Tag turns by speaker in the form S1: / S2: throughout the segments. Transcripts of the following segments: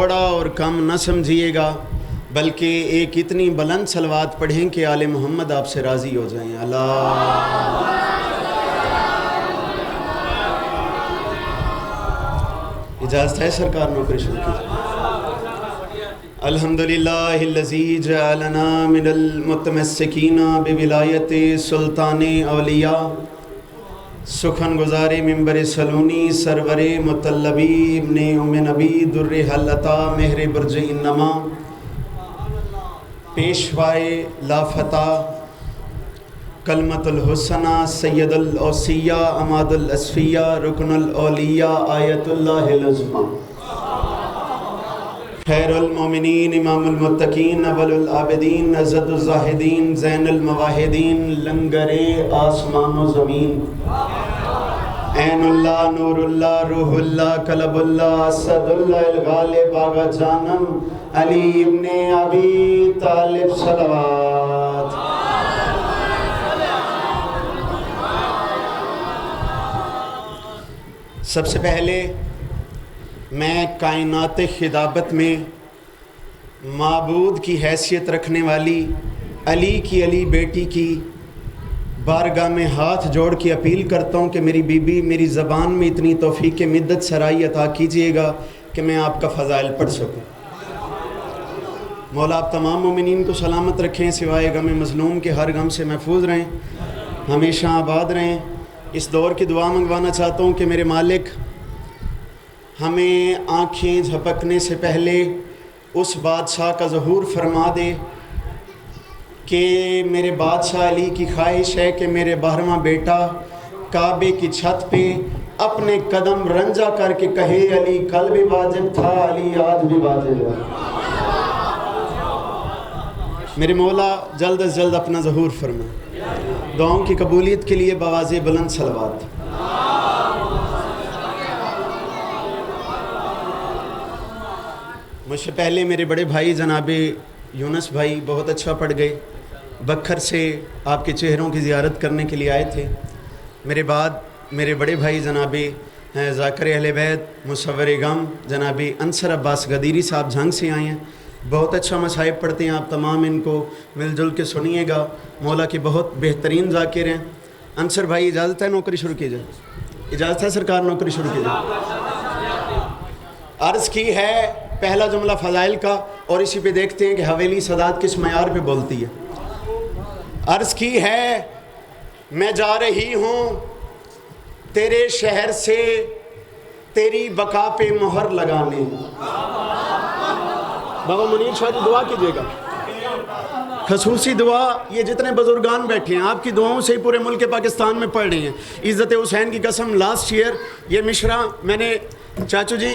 S1: بڑا اور کم نہ سمجھیے گا، بلکہ ایک اتنی بلند صلوات پڑھیں کہ آل محمد آپ سے راضی ہو جائیں۔ اللہ اجازت ہے سرکار نوکری شروع کیجیے۔ الحمدللہ الذی جعلنا من المتمسکین بولایت سلطان اولیاء، سخن گزار ممبر سلونی سرور مطلبی ابن ام نبی در حلتا مہر برج انما، پیشوائے لافتہ کلمت الحسنہ سید الاوصیاء عماد الاسفیاء رکن الاولیاء آیت اللہ العظمی، خیر المومنین امام المتقین اول العابدین عزت الزاہدین زین المواحدین لنگر آسمان و زمین، عین اللہ نور اللہ روح اللہ قلب اللہ اسد اللہ الغالب آغا جانم علی ابن ابی طالب صلوات۔ سب سے پہلے میں کائنات خطابت میں معبود کی حیثیت رکھنے والی علی کی علی بیٹی کی بارگاہ میں ہاتھ جوڑ کے اپیل کرتا ہوں کہ میری بیوی میری زبان میں اتنی توفیق مدت سرائی عطا کیجئے گا کہ میں آپ کا فضائل پڑھ سکوں۔ مولا آپ تمام مومنین کو سلامت رکھیں، سوائے غم مظلوم کے ہر غم سے محفوظ رہیں، ہمیشہ آباد رہیں۔ اس دور کی دعا منگوانا چاہتا ہوں کہ میرے مالک ہمیں آنکھیں جھپکنے سے پہلے اس بادشاہ کا ظہور فرما دے کہ میرے بادشاہ علی کی خواہش ہے کہ میرے 12واں بیٹا کعبے کی چھت پہ اپنے قدم رنجا کر کے کہے علی کل بھی واجب تھا، علی آج بھی واجب ہے۔ میرے مولا جلد از جلد اپنا ظہور فرما۔ دعاؤں کی قبولیت کے لیے بواز بلند صلوات۔ مجھ سے پہلے میرے بڑے بھائی جناب یونس بھائی بہت اچھا پڑھ گئے، بکھر سے آپ کے چہروں کی زیارت کرنے کے لیے آئے تھے۔ میرے بعد میرے بڑے بھائی جناب ذاکر اہل بیت مصور غم جناب انصر عباس غدیری صاحب جھنگ سے آئے ہیں، بہت اچھا مصائب پڑھتے ہیں آپ تمام، ان کو مل جل کے سنیے گا، مولا کی بہت بہترین ذاکر ہیں۔ انصر بھائی اجازت ہے نوکری شروع کی جائے؟ اجازت ہے سرکار نوکری شروع کی جائے؟ عرض کی ہے پہلا جملہ فضائل کا، اور اسی پہ دیکھتے ہیں کہ حویلی سادات کس معیار پہ بولتی ہے۔ عرض کی ہے میں جا رہی ہوں تیرے شہر سے تیری بقا پہ مہر لگانے۔ بابا منیر شاہ جی دعا کیجئے گا، خصوصی دعا یہ جتنے بزرگان بیٹھے ہیں آپ کی دعاؤں سے ہی پورے ملک پاکستان میں پڑھ رہی ہیں۔ عزت حسین کی قسم لاسٹ ایئر یہ مشرا میں نے چاچو جی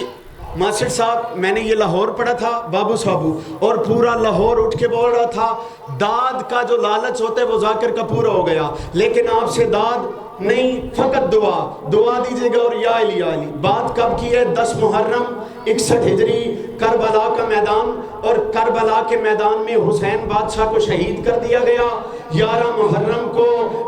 S1: ماسٹر صاحب میں نے یہ لاہور پڑھا تھا بابو صاحبو، اور پورا لاہور اٹھ کے بول رہا تھا داد کا جو لالچ ہوتا ہے وہ ذاکر کا پورا ہو گیا، لیکن آپ سے داد نہیں فقط دعا دیجئے گا اور یا علی یا علی۔ بات کب کی ہے؟ 10 محرم 61 ہجری کربلا کا میدان، اور کربلا کے میدان میں حسین بادشاہ کو شہید کر دیا گیا۔ 11 محرم کو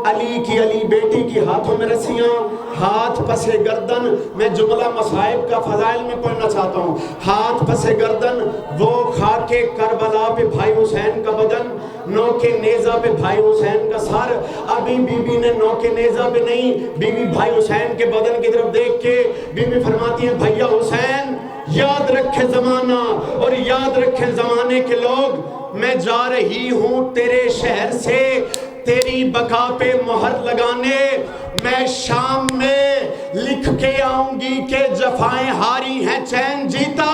S1: علی کی علی بیٹی کی ہاتھوں میں رسیاں، ہاتھ پسے گردن، میں جملہ مصائب کا فضائل میں پڑھنا چاہتا ہوں۔ ہاتھ پسے گردن وہ خاک کربلا پہ بھائی حسین کا بدن، نو کے نیزہ پہ بھائی حسین کا سر۔ ابھی بی بی نے نو کے نیزہ پہ نہیں، بی بی بھائی حسین کے بدن کی طرف دیکھ کے بی بی فرماتی ہیں بھیا حسین یاد رکھے زمانہ اور یاد رکھے زمانے کے لوگ، میں جا رہی ہوں تیرے شہر سے تیری بقا پہ مہر لگانے، میں شام میں لکھ کے آؤں گی کہ جفائیں ہاری ہیں چین جیتا،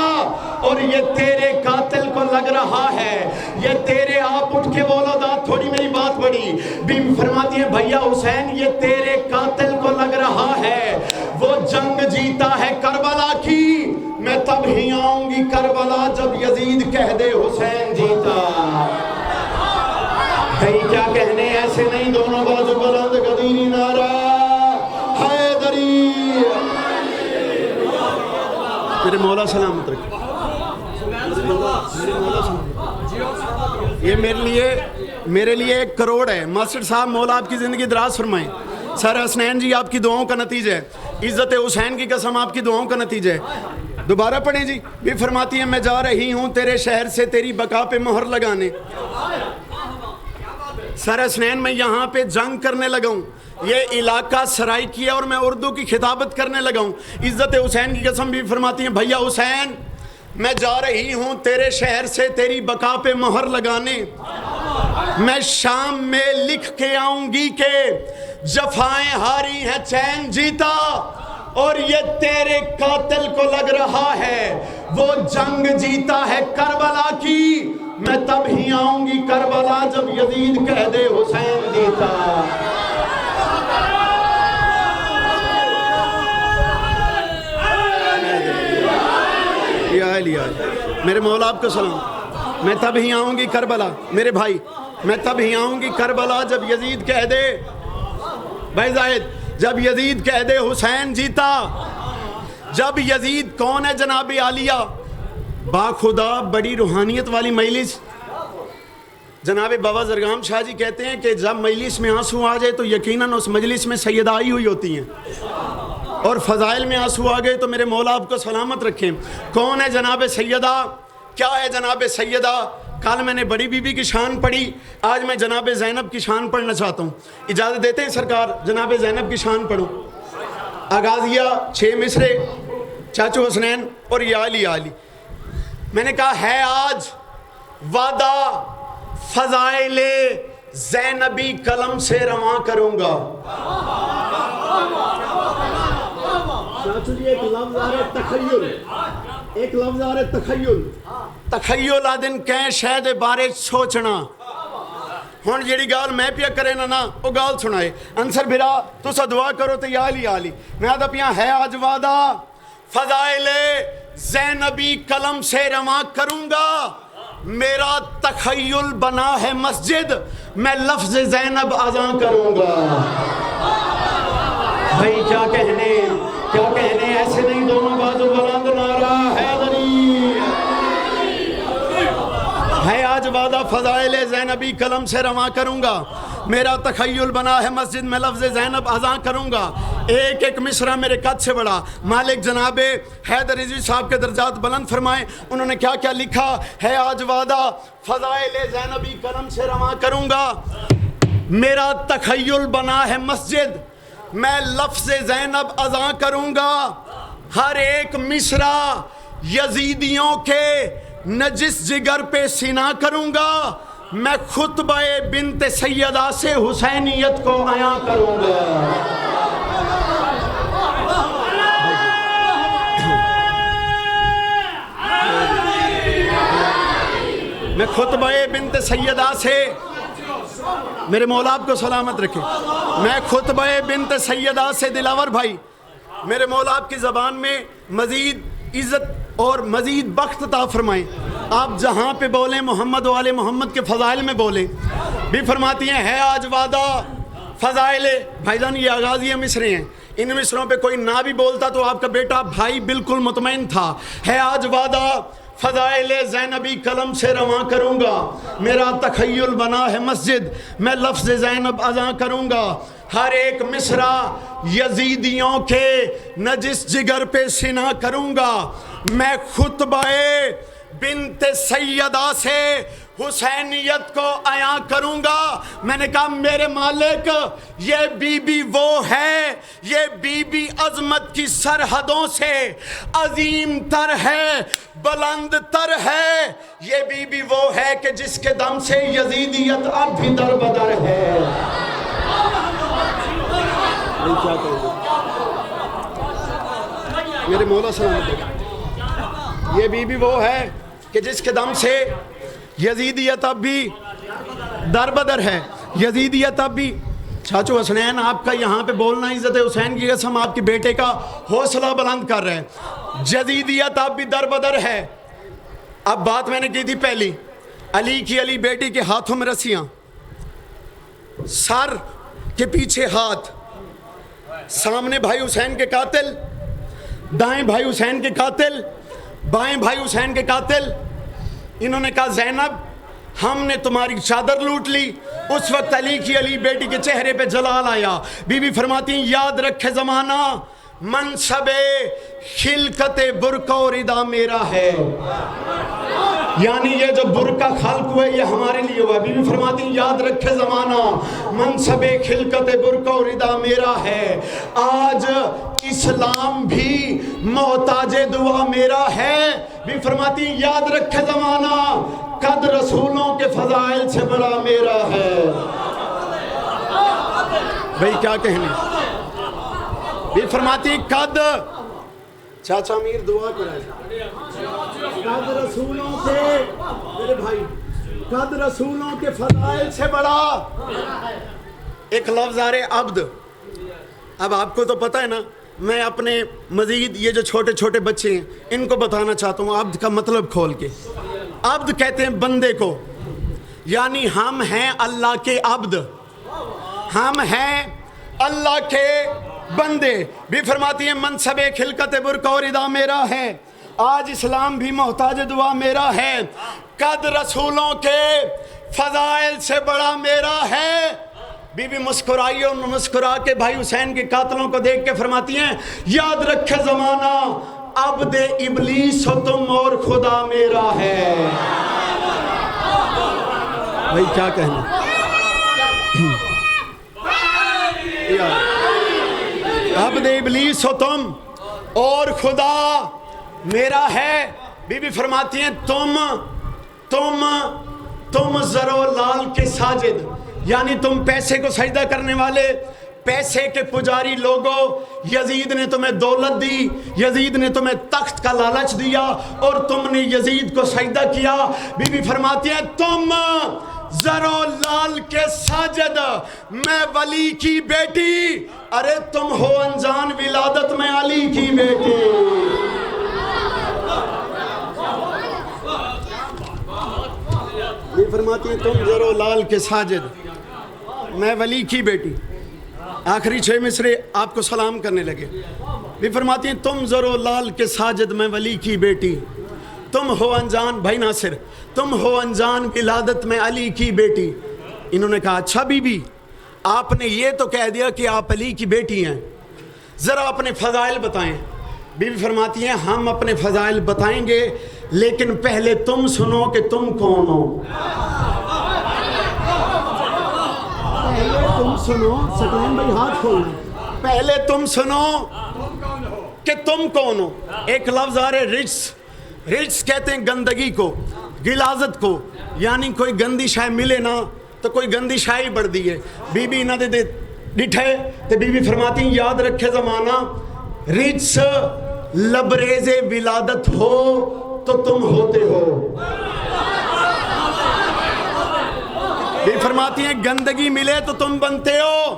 S1: اور یہ تیرے قاتل کو لگ رہا ہے، یہ تیرے آپ اٹھ کے بولو داد تھوڑی میری بات بڑی۔ بی بی فرماتی ہے بھیا حسین یہ تیرے قاتل کو لگ رہا ہے، وہ جنگ جیتا ہے کربلا کی، میں تب ہی آؤں گی کربلا جب یزید کہہ دے حسین جیتا۔ بھئی کیا کہنے ایسے نہیں، دونوں بازو بلند غدیری نعرہ حیدری۔ میرے مولا سلامت رکھیں، یہ میرے لیے 1 کروڑ ہے۔ ماسٹر صاحب مولا آپ کی زندگی دراز فرمائیں۔ سر حسنین جی آپ کی دعاؤں کا نتیجہ ہے، عزت حسین کی قسم آپ کی دعاؤں کا نتیجہ ہے۔ دوبارہ پڑھیں جی. بھی فرماتی ہیں میں جا رہی ہوں تیرے شہر سے تیری بقا پہ مہر لگانے. سر حسنین میں یہاں پہ جنگ کرنے لگا ہوں, یہ علاقہ سرائی کیا اور میں اردو کی خطابت کرنے لگا ہوں. عزت حسین کی قسم بھی فرماتی ہیں بھیا حسین میں جا رہی ہوں تیرے شہر سے تیری بقا پہ مہر لگانے. میں شام میں لکھ کے آؤں گی کہ جفائیں ہاری ہیں چین جیتا, اور یہ تیرے قاتل کو لگ رہا ہے وہ جنگ جیتا ہے کربلا کی. میں تب ہی آؤں گی کربلا جب یزید کہہ دے حسین جیتا. میرے مولا آپ کو سلام. میں تب ہی آؤں گی کربلا, میرے بھائی میں تب ہی آؤں گی کربلا جب یزید کہہ دے, بھائی زاہد جب یزید کہہ دے حسین جیتا. جب یزید کون ہے جناب عالیہ, باخدا بڑی روحانیت والی مجلس. جناب بابا زرگام شاہ جی کہتے ہیں کہ جب مجلس میں آنسو آ جائے تو یقیناً اس مجلس میں سیدہ آئی ہوئی ہوتی ہیں, اور فضائل میں آنسو آ گئے تو میرے مولا آپ کو سلامت رکھیں. کون ہے جناب سیدہ, کیا ہے جناب سیدہ؟ کل میں نے بڑی بی بی کی شان پڑھی, آج میں جناب زینب کی شان پڑھنا چاہتا ہوں. اجازت دیتے ہیں سرکار جناب زینب کی شان پڑھوں. آغازیہ 6 مصرے, چاچو حسنین اور یا علی علی. میں نے کہا ہے آج وعدہ فضائل زینبی قلم سے رواں کروں گا. چاچو جی ایک لفظ آ رہا ہے تخیل, ایک لفظ آ رہا ہے تخیل. تخیل آدن کہیں شاید بارے سوچنا. ہون جیڑی گال میں پیا کرے نا وہ گال سنائے. انصر بھرا تو سا دعا کرو تو یا علی علی. میں آدھا پیا ہے آج وعدہ فضائل زینبی قلم سے رواں کروں گا. میرا تخیل بنا ہے مسجد, میں لفظ زینب اذاں کروں گا. بھائی کیا کہنے ایسے نہیں, دونوں بازو بلند نعرہ حیدری. ہے آج وعدہ فضائل زینبی قلم سے رواں کروں گا. میرا تخیل بنا ہے مسجد میں لفظ زینب اذاں کروں گا. ایک ایک مصرع میرے قد سے بڑا. مالک جناب حیدر رضوی صاحب کے درجات بلند فرمائیں. انہوں نے کیا کیا لکھا ہے, آج وعدہ فضائل زینبی قلم سے رواں کروں گا. میرا تخیل بنا ہے مسجد, میں لفظ زینب اذاں کروں گا. ہر ایک مصرع یزیدیوں کے نجس جگر پہ سنا کروں گا. میں خطبہ بنت سیدہ سے حسینیت کو عیاں کروں گا. میں خطبہ بنت سیدہ سے, میرے مولا آپ کو سلامت رکھے, میں خطبہ بنت سیدہ سے دلاور بھائی میرے مولا آپ کی زبان میں مزید عزت اور مزید بخت عطا فرمائیں. آپ جہاں پہ بولیں محمد و آل محمد کے فضائل میں بولیں. بھی فرماتی ہیں ہے آج وعدہ فضائل. بھائی جان یہ آغازیہ مصرے ہیں, ان مصروں پہ کوئی نہ بھی بولتا تو آپ کا بیٹا بھائی بالکل مطمئن تھا. ہے آج وعدہ فضائل زینبی قلم سے رواں کروں گا. میرا تخیل بنا ہے مسجد, میں لفظ زینب اذاں کروں گا. ہر ایک مصرع یزیدیوں کے نجس جگر پہ سنا کروں گا. میں خطبہ بنت سیدہ سے حسینیت کو عیاں کروں گا. میں نے کہا میرے مالک یہ بی بی وہ ہے, یہ بی بی عظمت کی سرحدوں سے عظیم تر ہے, بلند تر ہے. یہ بی بی وہ ہے کہ جس کے دم سے یزیدیت اب بھی در بدر ہے. میرے مولا سلامت. یہ بی بی وہ ہے کہ جس کے دم سے یزیدیت اب بھی در بدر ہے. یزیدیت اب بھی. چاچو حسنین آپ کا یہاں پہ بولنا عزت حسین کی قسم آپ کے بیٹے کا حوصلہ بلند کر رہے ہیں. یزیدیت اب بھی در بدر ہے. اب بات میں نے کی تھی پہلی, علی کی علی بیٹی کے ہاتھوں میں رسیاں, سر کے پیچھے ہاتھ, سامنے بھائی حسین کے قاتل, دائیں بھائی حسین کے قاتل, بائیں بھائی حسین کے قاتل. انہوں نے کہا زینب ہم نے تمہاری چادر لوٹ لی. اس وقت علی کی علی بیٹی کے چہرے پہ جلال آیا. بی بی فرماتی ہیں یاد رکھے زمانہ منصب خلقت برقع و ردا میرا ہے. یعنی یہ جو برقع خلق ہوئے یہ ہمارے لیے ہوا. بی بی فرماتی ہیں یاد رکھے زمانہ منصب خلقت برقع و ردا میرا ہے. آج اسلام بھی محتاج دعا میرا ہے. بی بی فرماتی ہیں یاد رکھے زمانہ قد رسولوں کے فضائل سے بڑا میرا ہے. بھئی کیا کہنے. بی بی فرماتی ہیں قد چاچا امیر دعا کرائے. قد رسولوں کے میرے بھائی قد رسولوں کے فضائل سے بڑا. ایک لفظ آ رہے عبد. اب آپ کو تو پتہ ہے نا, میں اپنے مزید یہ جو چھوٹے چھوٹے بچے ہیں ان کو بتانا چاہتا ہوں عبد کا مطلب کھول کے. عبد کہتے ہیں بندے کو, یعنی ہم ہیں اللہ کے عبد, ہم ہیں اللہ کے بندے. بھی فرماتی ہیں منصب خلقت برقع و ردا میرا ہے. آج اسلام بھی محتاج دعا میرا ہے. قد رسولوں کے فضائل سے بڑا میرا ہے. بی بی مسکرائی اور مسکرا کے بھائی حسین کے قاتلوں کو دیکھ کے فرماتی ہیں یاد رکھے زمانہ عبد ابلیس ہو تم اور خدا میرا ہے. بھائی کیا کہنا. عبد ابلیس ہو تم اور خدا میرا ہے. بی بی فرماتی ہیں تم زر و لال کے ساجد, یعنی تم پیسے کو سجدہ کرنے والے, پیسے کے پجاری لوگوں. یزید نے تمہیں دولت دی, یزید نے تمہیں تخت کا لالچ دیا اور تم نے یزید کو سجدہ کیا. بی بی فرماتی ہیں تم زر و لال کے ساجد, میں ولی کی بیٹی, ارے تم ہو انجان ولادت میں علی کی بیٹی. یہ فرماتی ہیں تم زر و لال کے ساجد, میں ولی کی بیٹی. آخری 6 مصرے آپ کو سلام کرنے لگے. یہ فرماتی ہیں تم زر و لال کے ساجد, میں ولی کی بیٹی. تم ہو انجان, بھائی ناصر, تم ہو انجان ولادت میں علی کی بیٹی. انہوں نے کہا اچھا بی بی آپ نے یہ تو کہہ دیا کہ آپ علی کی بیٹی ہیں, ذرا اپنے فضائل بتائیں. بی بی فرماتی ہیں ہم اپنے فضائل بتائیں گے, لیکن پہلے تم سنو کہ تم کون ہو. پہلے تم سنو, سٹین بھائی ہاتھ کھولنا, پہلے تم سنو کہ تم کون ہو. ایک لفظ آ رہے رجس. رجس کہتے ہیں گندگی کو, غلاظت کو, یعنی کوئی گندی شے ملے نا تو کوئی گندی شے ہی بڑھ دی ہے. بی بی نہ دے ڈٹھے تو بی بی فرماتی ہیں یاد رکھے زمانہ رجس لبریز ولادت ہو تو تم ہوتے ہو. بی فرماتی ہیں گندگی ملے تو تم بنتے ہو.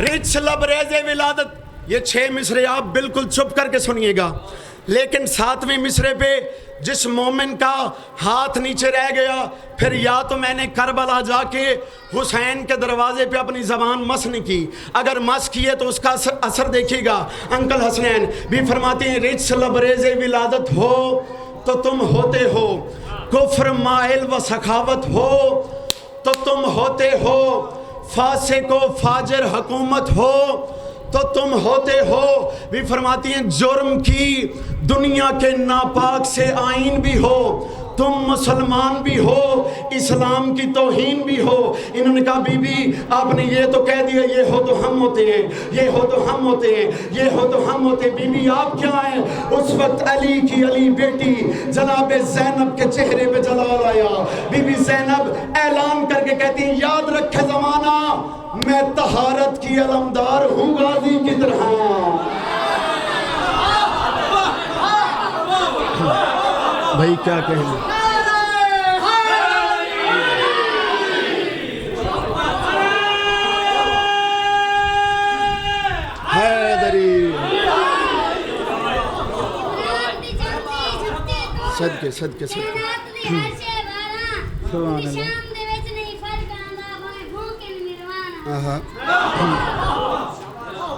S1: رجس لبریز ولادت. یہ 6 مصرے آپ بالکل چپ کر کے سنیے گا, لیکن 7ویں مصرے پہ جس مومن کا ہاتھ نیچے رہ گیا, پھر یا تو میں نے کربلا جا کے حسین کے دروازے پہ اپنی زبان مس نہیں کی, اگر مس کی ہے تو اس کا اثر دیکھیے گا انکل حسنین. بھی فرماتے ہیں رجس لبریز ولادت ہو تو تم ہوتے ہو, کفر مائل و سخاوت ہو تو تم ہوتے ہو, فاسق و فاجر حکومت ہو تو تم ہوتے ہو. بھی فرماتی ہیں جرم کی دنیا کے ناپاک سے آئین بھی ہو, تم مسلمان بھی ہو, اسلام کی توہین بھی ہو. انہوں نے کہا بی بی آپ نے یہ تو کہہ دیا یہ ہو تو ہم ہوتے ہیں, یہ ہو تو ہم ہوتے ہیں, یہ ہو تو ہم ہوتے ہیں. بی بی آپ کیا ہیں؟ اس وقت علی کی علی بیٹی جناب زینب کے چہرے پہ جلال آیا. بی بی زینب اعلان کر کے کہتی ہیں یاد رکھے زمانہ میں طہارت کی علمدار ہوں غازی کی طرح. بھائی کیا کہیں گے. حیدری صدقے صدقے صدقے. سبحان اللہ.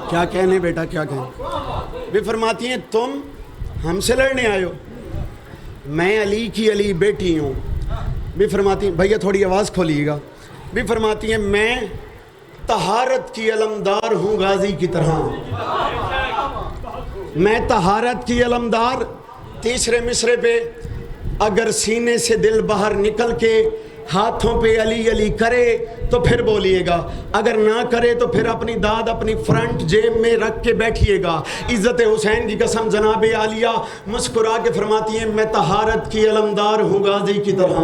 S1: کیا کہنے بیٹا کیا کہنے. بھی فرماتی ہیں تم ہم سے لڑنے آئے ہو, میں علی کی علی بیٹی ہوں. بھی فرماتی ہیں بھیا تھوڑی آواز کھولیے گا. بھی فرماتی ہیں میں طہارت کی علمدار ہوں غازی کی طرح. میں طہارت کی علمدار. تیسرے مصرے پہ اگر سینے سے دل باہر نکل کے ہاتھوں پہ علی علی کرے تو پھر بولیے گا, اگر نہ کرے تو پھر اپنی داد اپنی فرنٹ جیب میں رکھ کے بیٹھیے گا. عزت حسین کی قسم جناب عالیہ مسکرا کے فرماتی ہیں میں طہارت کی علمدار ہوں غازی کی طرح,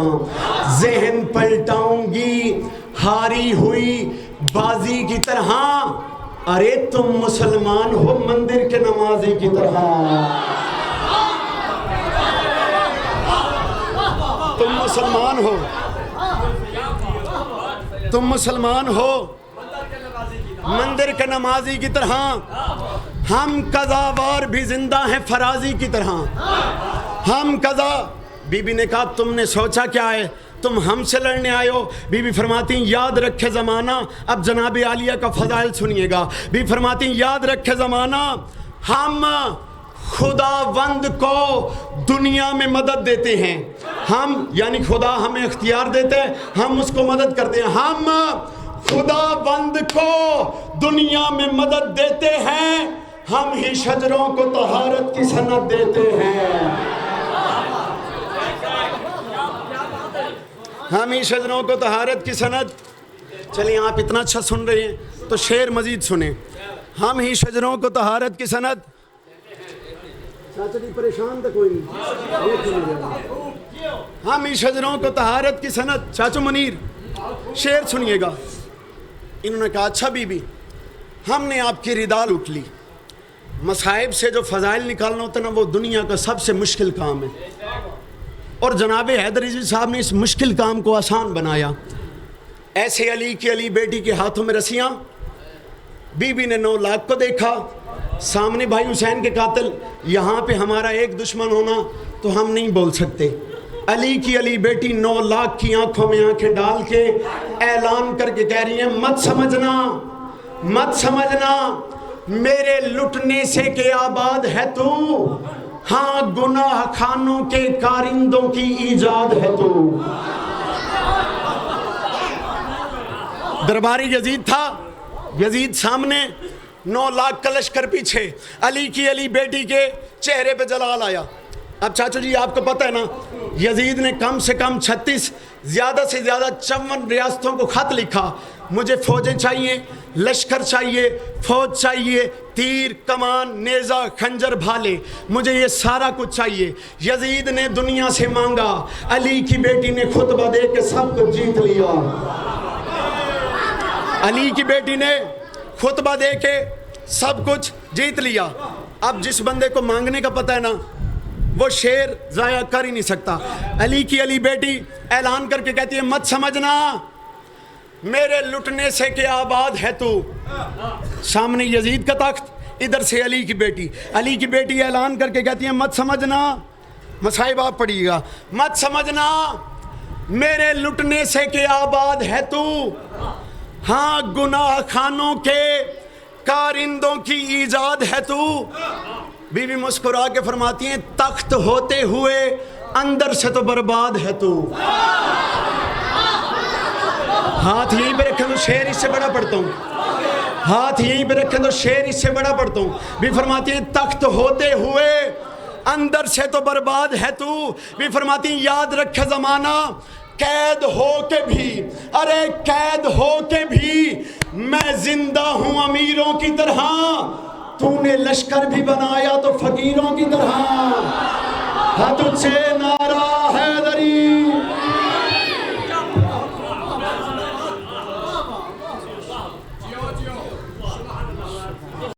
S1: ذہن پلٹاؤں گی ہاری ہوئی بازی کی طرح. ارے تم مسلمان ہو مندر کے نمازی کی طرح, تم مسلمان ہو, تم مسلمان ہو مندر کے نمازی کی طرح. ہم قضاوار بھی زندہ ہیں فرازی کی طرح. ہم قضا. بی بی نے کہا تم نے سوچا کیا ہے, تم ہم سے لڑنے آئے ہو؟ بی بی فرماتی ہیں یاد رکھے زمانہ. اب جناب عالیہ کا فضائل سنیے گا. بی بی فرماتی ہیں یاد رکھے زمانہ, ہم خداوند کو دنیا میں مدد دیتے ہیں. ہم یعنی خدا ہمیں اختیار دیتے ہیں, ہم اس کو مدد کرتے ہیں. ہم خداوند کو دنیا میں مدد دیتے ہیں, ہم ہی شجروں کو طہارت کی سند دیتے ہیں. ہم ہی شجروں کو طہارت کی سند. چلیے آپ اتنا اچھا سن رہے ہیں تو شعر مزید سنیں. ہم ہی شجروں کو طہارت کی سند. چاچا جی پریشان تھا کوئی نہیں. ہم ہی شجروں کو طہارت کی سند. چاچو منیر شعر سنیے گا. انہوں نے کہا اچھا بی بی ہم نے آپ کی ردا لوٹ لی. مصائب سے جو فضائل نکالنا ہوتا ہے نا وہ دنیا کا سب سے مشکل کام ہے, اور جناب حیدر عزیز صاحب نے اس مشکل کام کو آسان بنایا. ایسے علی کی علی بیٹی کے ہاتھوں میں رسیاں. بی بی نے 9 لاکھ کو دیکھا سامنے بھائی حسین کے قاتل. یہاں پہ ہمارا ایک دشمن ہونا تو ہم نہیں بول سکتے. علی کی علی بیٹی 9 لاکھ کی آنکھوں میں آنکھیں ڈال کے اعلان کر کے کہہ رہی ہیں مت سمجھنا, مت سمجھنا میرے لٹنے سے کہ آباد ہے تو, ہاں گناہ خانوں کے کارندوں کی ایجاد ہے تو. درباری یزید تھا, یزید سامنے 9 لاکھ کا لشکر پیچھے, علی کی علی بیٹی کے چہرے پہ جلال آیا. اب چاچو جی آپ کو پتہ ہے نا یزید نے کم سے کم 36 زیادہ سے زیادہ 54 ریاستوں کو خط لکھا, مجھے فوجیں چاہیے, لشکر چاہیے, فوج چاہیے, تیر کمان نیزہ خنجر بھالے, مجھے یہ سارا کچھ چاہیے. یزید نے دنیا سے مانگا, علی کی بیٹی نے خطبہ دے کے سب کچھ جیت لیا. علی کی بیٹی نے خطبہ دے کے سب کچھ جیت لیا. اب جس بندے کو مانگنے کا پتہ ہے نا وہ شعر ضائع کر ہی نہیں سکتا. علی کی علی بیٹی اعلان کر کے کہتی ہے مت سمجھنا میرے لٹنے سے کہ آباد ہے تو. سامنے یزید کا تخت, ادھر سے علی کی بیٹی. علی کی بیٹی اعلان کر کے کہتی ہے مت سمجھنا, مصائب آپ پڑھیے گا, مت سمجھنا میرے لٹنے سے کہ آباد ہے تو, ہاں گناہ خانوں کے کارندوں کی ایجاد ہے تو. بی بی مسکرا کے فرماتی ہیں تخت ہوتے ہوئے اندر سے تو برباد ہے تو. ہاتھ یہیں پہ رکھیں تو شعر اس سے بڑا پڑھتا ہوں, ہاتھ یہیں پہ رکھیں تو شعر اس سے بڑا پڑھتا ہوں. بھی فرماتی ہیں تخت ہوتے ہوئے اندر سے تو برباد ہے تو. بھی فرماتی ہیں یاد رکھے زمانہ قید ہو کے بھی, ارے قید ہو کے بھی میں زندہ ہوں امیروں کی طرح. تو نے لشکر بھی بنایا تو فقیروں کی طرح. تجھ سے نعرہ ہے